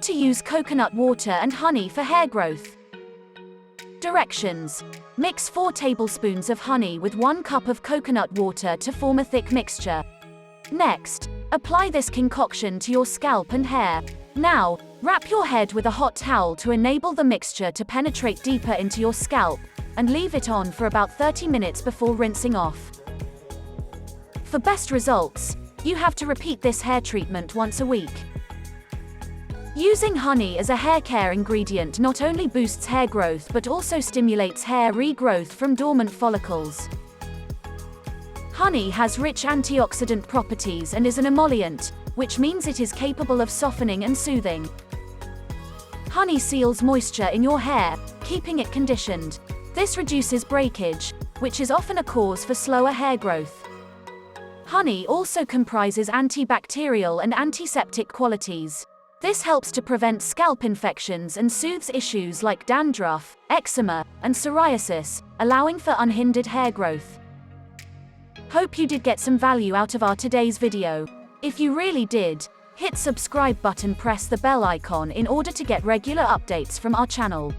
to use coconut water and honey for hair growth. Directions. Mix 4 tablespoons of honey with 1 cup of coconut water to form a thick mixture. Next, apply this concoction to your scalp and hair. Now, wrap your head with a hot towel to enable the mixture to penetrate deeper into your scalp, and leave it on for about 30 minutes before rinsing off. For best results, you have to repeat this hair treatment once a week. Using honey as a hair care ingredient not only boosts hair growth but also stimulates hair regrowth from dormant follicles. Honey has rich antioxidant properties and is an emollient, which means it is capable of softening and soothing. Honey seals moisture in your hair, keeping it conditioned. This reduces breakage, which is often a cause for slower hair growth. Honey also comprises antibacterial and antiseptic qualities. This helps to prevent scalp infections and soothes issues like dandruff, eczema, and psoriasis, allowing for unhindered hair growth. Hope you did get some value out of our today's video. If you really did, hit subscribe button, press the bell icon in order to get regular updates from our channel.